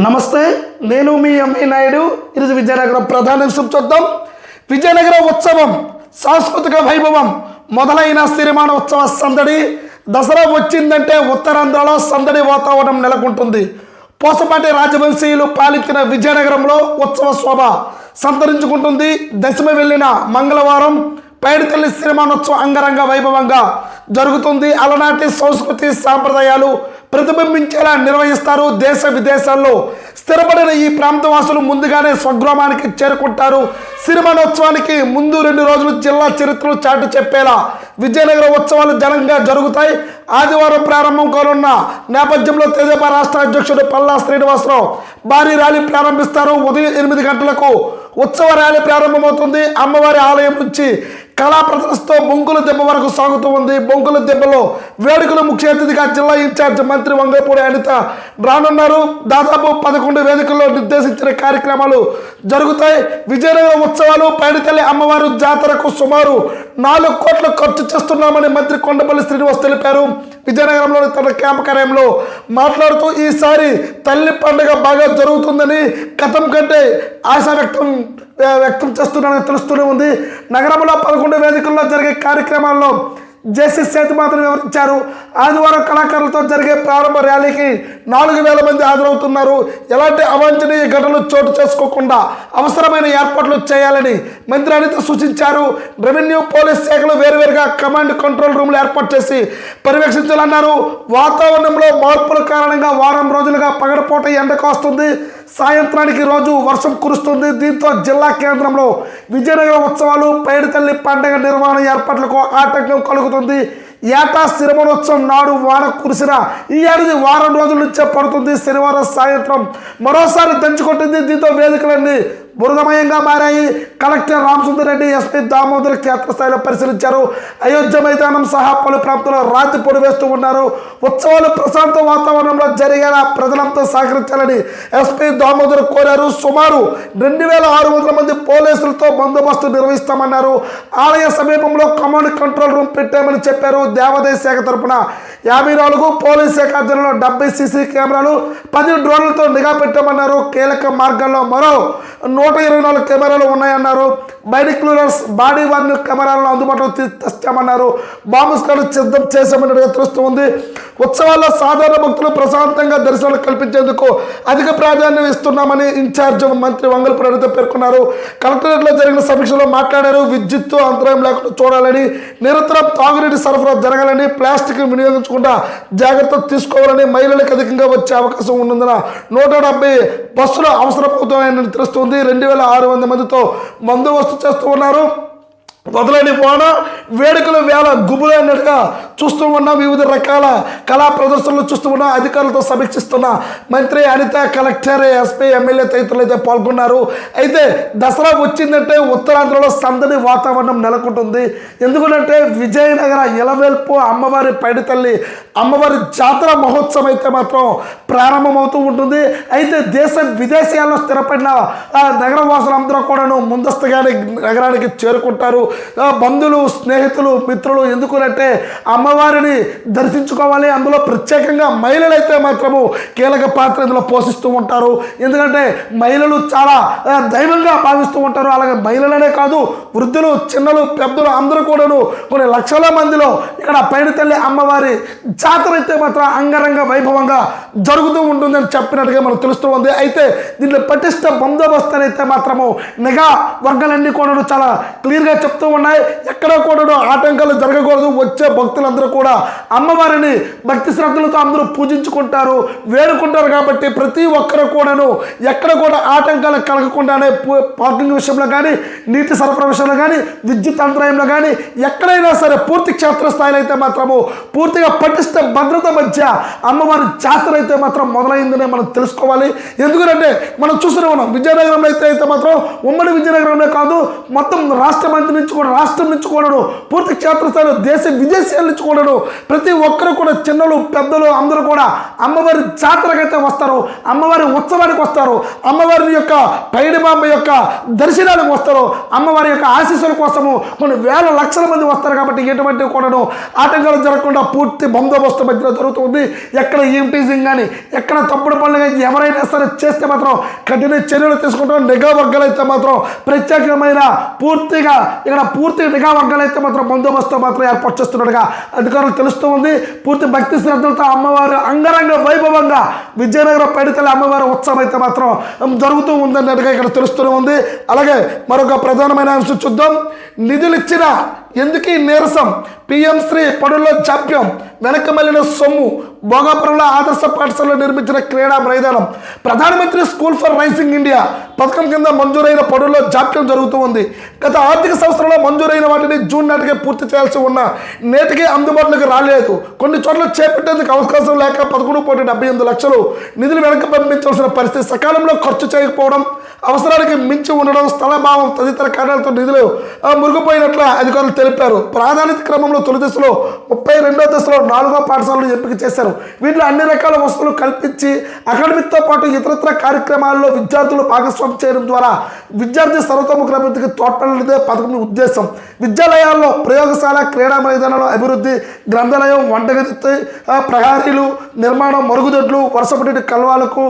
నమస్తే, నేను మీ ఎంఏ నాయుడు. ఈరోజు విజయనగరం ప్రధాన అంశం చూద్దాం. విజయనగర ఉత్సవం సాంస్కృతిక వైభవం మొదలైన సిరిమాన ఉత్సవ సందడి. దసరా వచ్చిందంటే ఉత్తరాంధ్రలో సందడి వాతావరణం నెలకొంటుంది. పోసపాటి రాజవంశీయులు పాలించిన విజయనగరంలో ఉత్సవ శోభ సంతరించుకుంటుంది. దశమి వెళ్ళిన మంగళవారం పైడితల్లి సిరిమానోత్సవం అంగరంగ వైభవంగా జరుగుతుంది. అలనాటి సంస్కృతి సాంప్రదాయాలు ప్రతిబింబించేలా నిర్వహిస్తారు. దేశ విదేశాల్లో స్థిరపడిన ఈ ప్రాంతవాసులు ముందుగానే స్వగ్రామానికి చేరుకుంటారు. సిరిమానోత్సవానికి ముందు 2 రోజులు జిల్లా చరిత్రలు చాటు చెప్పేలా విజయనగర ఉత్సవాలు ఘనంగా జరుగుతాయి. ఆదివారం ప్రారంభం కానున్న నేపథ్యంలో తెదేపా రాష్ట్ర అధ్యక్షుడు పల్లా శ్రీనివాసరావు భారీ ర్యాలీ ప్రారంభిస్తారు. ఉదయం 8 గంటలకు ఉత్సవ ర్యాలీ ప్రారంభమవుతుంది. అమ్మవారి ఆలయం నుంచి కళా ప్రదర్శనతో బొంకుల దెబ్బ వరకు సాగుతూ ఉంది. బొంకుల దెబ్బలో వేడుకలు ముఖ్య అతిథిగా జిల్లా ఇన్ఛార్జ్ మంత్రి వంగపూడి అనిత రానున్నారు. దాదాపు 11 వేదికల్లో నిర్దేశించిన కార్యక్రమాలు జరుగుతాయి. విజయనగర ఉత్సవాలు పైడితల్లి అమ్మవారు జాతరకు సుమారు 4 కోట్లు ఖర్చు చేస్తున్నామని మంత్రి కొండపల్లి శ్రీనివాస్ తెలిపారు. విజయనగరంలోని తన క్యాంపు కార్యంలో మాట్లాడుతూ ఈసారి తల్లి పండుగ బాగా జరుగుతుందని గతం కంటే ఆశ వ్యక్తం చేస్తున్నానని తెలుస్తూనే ఉంది. నగరంలో 11 వేదికల్లో జరిగే కార్యక్రమాల్లో జేసీ సేతుమాతను వివరించారు. ఆదివారం కళాకారులతో జరిగే ప్రారంభ ర్యాలీకి 4,000 మంది హాజరవుతున్నారు. ఎలాంటి అవాంఛనీయ ఘటనలు చోటు చేసుకోకుండా అవసరమైన ఏర్పాట్లు చేయాలని మంత్రి అనిత సూచించారు. రెవెన్యూ, పోలీస్ శాఖలు వేరువేరుగా కమాండ్ కంట్రోల్ రూమ్లు ఏర్పాటు చేసి పర్యవేక్షించాలన్నారు. వాతావరణంలో మార్పుల కారణంగా వారం రోజులుగా పగడపూట ఎండ కాస్తుంది. సాయంత్రానికి రోజు వర్షం కురుస్తుంది. దీంతో జిల్లా కేంద్రంలో విజయనగర ఉత్సవాలు పైడితల్లి పండుగ నిర్వహణ ఏర్పాట్లకు ఆటంకం కలుగుతుంది. ఏటా సిరిమానోత్సవం నాడు వాన కురిసిన ఈ ఏడాది వారం రోజుల నుంచే పడుతుంది. శనివారం సాయంత్రం మరోసారి దంచుకొట్టింది. దీంతో వేదికలన్నీ బురదమయంగా మారాయి. కలెక్టర్ రామసుందర్ రెడ్డి, ఎస్పీ దామోదర్ క్షేత్రస్థాయిలో పరిశీలించారు. అయోధ్య మైదానం సహా పలు ప్రాంతాల్లో రాతి పొడి వేస్తూ ఉన్నారు. ఉత్సవాలు ప్రశాంత వాతావరణంలో జరిగేలా ప్రజలంతా సహకరించాలని ఎస్పీ దామోదర్ కోరారు. సుమారు 2,600 మంది పోలీసులతో బందోబస్తు నిర్వహిస్తామన్నారు. ఆలయ సమీపంలో కమాండ్ కంట్రోల్ రూమ్ పెట్టామని చెప్పారు. దేవాదాయ శాఖ తరఫున 54, పోలీస్ శాఖ ఆధ్వర్యంలో 70 సీసీ కెమెరాలు, 10 డ్రోన్లతో నిఘా పెట్టామన్నారు. కీలక మార్గాల్లో మరో 124 కెమెరాలు ఉన్నాయన్నారు. బైనిక్యులర్స్, బాడీ వార్న్ కెమెరాలను అందుబాటులో తెచ్చామన్నారు. బాంబు స్క్వాడ్ సిద్ధం చేశామన్నట్టుగా తెలుస్తుంది. ఉత్సవాల్లో సాధారణ భక్తులు ప్రశాంతంగా దర్శనాలు కల్పించేందుకు అధిక ప్రాధాన్యం ఇస్తున్నామని ఇన్ఛార్జ్ మంత్రి వంగలపూడి అనిత పేర్కొన్నారు. కలెక్టరేట్లో జరిగిన సమీక్షలో మాట్లాడారు. విద్యుత్ అంతరాయం లేకుండా చూడాలని, నిరంతరం తాగునీటి సరఫరా జరగాలని, ప్లాస్టిక్ వినియోగించకుండా జాగ్రత్త తీసుకోవాలని, మహిళలకు అధికంగా వచ్చే అవకాశం ఉన్నందున 170 బస్సులు అవసరమవుతాయని తెలుస్తుంది. 2,600 మందితో బందోబస్తు చేస్తూ ఉన్నారు. మొదలైన వాన వేడుకలు వేళ గుబులైనట్టుగా చూస్తూ ఉన్నాం. వివిధ రకాల కళా ప్రదర్శనలు చూస్తూ ఉన్నాం. అధికారులతో సమీక్షిస్తున్న మంత్రి అనిత, కలెక్టర్, ఎస్పీ, ఎమ్మెల్యే తదితరులు అయితే పాల్గొన్నారు. అయితే దసరా వచ్చిందంటే ఉత్తరాంధ్రలో సందడి వాతావరణం నెలకొంటుంది. ఎందుకంటే విజయనగర ఇలవేల్పు అమ్మవారి పైడితల్లి అమ్మవారి జాతర మహోత్సవం అయితే మాత్రం ప్రారంభమవుతూ ఉంటుంది. అయితే దేశ విదేశాల్లో స్థిరపడిన నగరవాసులందరూ కూడాను ముందస్తుగానే నగరానికి చేరుకుంటారు. బంధువులు, స్నేహితులు, మిత్రులు ఎందుకంటే అమ్మవారిని దర్శించుకోవాలి. అందులో ప్రత్యేకంగా మహిళలు అయితే మాత్రము కీలక పాత్ర ఇందులో పోషిస్తూ ఉంటారు. ఎందుకంటే మహిళలు చాలా దైవంగా భావిస్తూ ఉంటారు. అలాగే మహిళలనే కాదు, వృద్ధులు, చిన్నలు, పెద్దలు అందరూ కూడాను కొన్ని లక్షల మందిలో ఇక్కడ పైడితల్లి అమ్మవారి జాతర అయితే మాత్రం అంగరంగ వైభవంగా జరుగుతూ ఉంటుందని చెప్పినట్టుగా మనకు తెలుస్తూ ఉంది. అయితే దీంట్లో పటిష్ట బందోబస్తు అయితే మాత్రము నిఘా వర్గాలన్నీ కూడా చాలా క్లియర్గా చెప్తూ ఉన్నాయి. ఎక్కడ కూడా ఆటంకాలు జరగకూడదు. వచ్చే భక్తులందరూ కూడా అమ్మవారిని భక్తి శ్రద్ధలతో అందరూ పూజించుకుంటారు, వేడుకుంటారు. కాబట్టి ప్రతి ఒక్కరు కూడాను ఎక్కడ కూడా ఆటంకాలు కలగకుండానే పార్కింగ్ విషయంలో కానీ, నీటి సరఫరా విషయంలో కానీ, విద్యుత్ అంతరాయంలో కానీ ఎక్కడైనా సరే పూర్తి క్షేత్రస్థాయిలో అయితే మాత్రము పూర్తిగా పటిష్ట భద్రత మధ్య అమ్మవారి జాతర అయితే మాత్రం మొదలైందనే మనం తెలుసుకోవాలి. ఎందుకంటే మనం చూస్తూనే ఉన్నాం. విజయనగరంలో అయితే మాత్రం ఉమ్మడి విజయనగరంలో కాదు, మొత్తం రాష్ట్రం నుంచి కూడా పూర్తి క్షేత్రస్థాయిలో దేశ విదేశాల నుంచి కూడాను ప్రతి ఒక్కరు కూడా చిన్నలు పెద్దలు అందరూ కూడా అమ్మవారి జాతరకైతే వస్తారు, అమ్మవారి ఉత్సవానికి వస్తారు, అమ్మవారి యొక్క పైడిమాంబ యొక్క దర్శనానికి వస్తారు, అమ్మవారి యొక్క ఆశీస్సుల కోసము కొన్ని వేల లక్షల మంది వస్తారు. కాబట్టి ఎటువంటి కూడాను ఆటంకాలు జరగకుండా పూర్తి బందోబస్తు మధ్యలో జరుగుతుంది. ఎక్కడ ఈమ్టీజింగ్ కానీ ఎక్కడ తప్పుడు పనులు కానీ ఎవరైనా సరే చేస్తే మాత్రం కఠిన చర్యలు తీసుకుంటాం. నిఘా వర్గాలు అయితే మాత్రం ప్రత్యేకమైన పూర్తిగా ఇక్కడ పూర్తి నిఘా వర్గాలు అయితే మాత్రం బందోబస్తు మాత్రం ఏర్పాటు చేస్తున్నట్టుగా అధికారులు తెలుస్తూ ఉంది. పూర్తి భక్తి శ్రద్ధలతో అమ్మవారు అంగరంగ వైభవంగా విజయనగరం పైడితల్లి అమ్మవారి ఉత్సవం అయితే మాత్రం జరుగుతూ ఉందన్నట్టుగా ఇక్కడ తెలుస్తూనే ఉంది. అలాగే మరొక ప్రధానమైన అంశం చూద్దాం. నిధులు ఇచ్చిన ఎందుకు ఈ నీరసం, పిఎం శ్రీ పనుల్లో జాప్యం, వెనక్కి మళ్ళిన సొమ్ము, భోగాపురంలో ఆదర్శ పాఠశాలలో నిర్మించిన క్రీడా మైదానం, ప్రధానమంత్రి స్కూల్ ఫర్ రైజింగ్ ఇండియా పథకం కింద మంజూరైన పనుల్లో జాప్యం జరుగుతూ ఉంది. గత ఆర్థిక సంవత్సరంలో మంజూరైన వాటిని జూన్ నాటికే పూర్తి చేయాల్సి ఉన్న నేటికి అందుబాటులోకి రాలేదు. కొన్ని చోట్ల చేపట్టేందుకు అవకాశం లేక 11.78 లక్షలు నిధులు వెనక్కి పంపించాల్సిన పరిస్థితి, సకాలంలో ఖర్చు చేయకపోవడం, అవసరానికి మించి ఉండడం, స్థలభావం తదితర కారణాలతో నిధులు మురిగిపోయినట్లు అధికారులు తెలిపారు. ప్రాధాన్యత క్రమంలో తొలి దశలో 32వ దశలో 4వ పాఠశాలను ఎంపిక చేశారు. వీటిలో అన్ని రకాల వసతులు కల్పించి అకాడమిక్తో పాటు ఇతరత్ర కార్యక్రమాల్లో విద్యార్థులు భాగస్వామ్యం చేయడం ద్వారా విద్యార్థి సర్వతోముఖ అభివృద్ధికి తోడ్పడేదే పథకం ఉద్దేశం. విద్యాలయాల్లో ప్రయోగశాల, క్రీడా మైదానాల అభివృద్ధి, గ్రంథాలయం, వంటగది, ప్రహారీలు నిర్మాణం, మరుగుదొడ్లు, వరుసపడి కల్వాలకు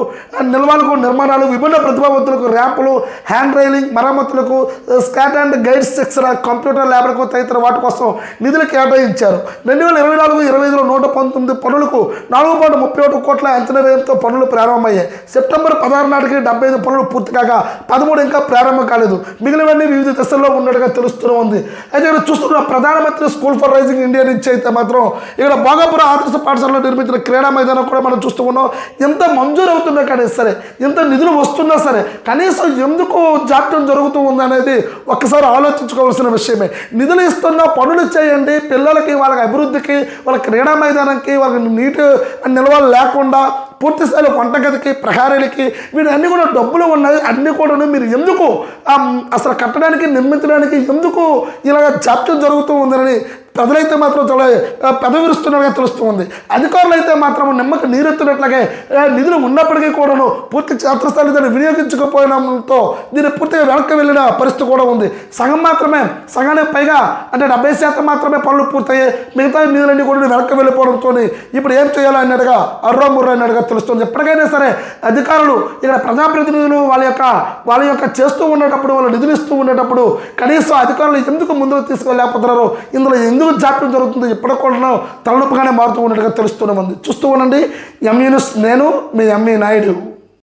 నిల్వలకు నిర్మాణాలు, విభిన్న ప్రతిభావంతులకు ర్యాంపులు, హ్యాండ్ రైలింగ్ మరమ్మతులకు, scout and guide section, computer ల్యాబ్లకు తదితర వాటి కోసం నిధులు కేటాయించారు. 2024-25లో 119 పనులకు 4.31 కోట్ల అంచనా వ్యయంతో పనులు ప్రారంభమయ్యాయి. సెప్టెంబర్ 16 నాటికి 75 పనులు పూర్తి కాగా 13 ఇంకా ప్రారంభం కాలేదు. మిగిలినవన్నీ వివిధ దశల్లో ఉన్నట్టుగా తెలుస్తూనే ఉంది. అయితే ఇక్కడ చూస్తున్న ప్రధానమంత్రి స్కూల్ ఫర్ రైజింగ్ ఇండియా నుంచి అయితే మాత్రం ఇక్కడ భోగాపురం ఆదర్శ పాఠశాలలో నిర్మించిన క్రీడా మైదానం కూడా మనం చూస్తూ ఉన్నాం. ఎంత మంజూరు అవుతుందో కానీ సరే, ఎంత నిధులు వస్తున్నా సరే కనీసం ఎందుకు జాప్యం జరుగుతూ ఉందనేది ఒక్కసారి ఆలోచించుకోవాల్సిన విషయమే. నిధులు ఇస్తున్న పనులు చేయండి, పిల్లలకి వాళ్ళకి అభివృద్ధికి, వాళ్ళ క్రీడా మైదానానికి వాళ్ళకి నీటి నిల్వలు లేకుండా పూర్తి స్థాయిలో వంటగదికి, ప్రహారీలకి వీటన్నీ కూడా డబ్బులు ఉన్నాయి. అన్నీ కూడా మీరు ఎందుకు అసలు కట్టడానికి, నిర్మించడానికి ఎందుకు ఇలాగ జాప్యం జరుగుతూ ఉందని ప్రజలైతే మాత్రం చాలా పెదవిరుస్తున్నట్టుగా తెలుస్తూ ఉంది. అధికారులు అయితే మాత్రం నిమ్మకి నీరెత్తినట్లుగా నిధులు ఉన్నప్పటికీ కూడాను పూర్తి క్షేత్రస్థాయి దాన్ని వినియోగించకపోవడంతో దీన్ని పూర్తిగా వెనక్కి వెళ్ళిన పరిస్థితి కూడా ఉంది. సగం మాత్రమే, సగానికి పైగా అంటే 70% మాత్రమే పనులు పూర్తయ్యాయి. మిగతా నిధులన్నీ కూడా వెనక్కి వెళ్ళిపోవడంతో ఇప్పుడు ఏం చేయాలో అన్నట్టుగా అర్రముర్ర అన్నట్టుగా తెలుస్తుంది. ఎప్పటికైనా సరే అధికారులు ఇక్కడ ప్రజాప్రతినిధులు వాళ్ళ యొక్క చేస్తూ ఉండేటప్పుడు, వాళ్ళు నిధులు ఇస్తూ ఉండేటప్పుడు కనీసం అధికారులు ఎందుకు ముందుకు తీసుకెళ్ళలేకపోతున్నారు, ఇందులో ఎందుకు జాప్యం జరుగుతుందో ఎప్పటికూడా తలనొప్పిగానే మారుతూ ఉన్నట్టుగా తెలుస్తూనే ఉంది. చూస్తూ ఉండండి ఎంఈ న్యూస్. నేను మీ ఎంఈ నాయుడు.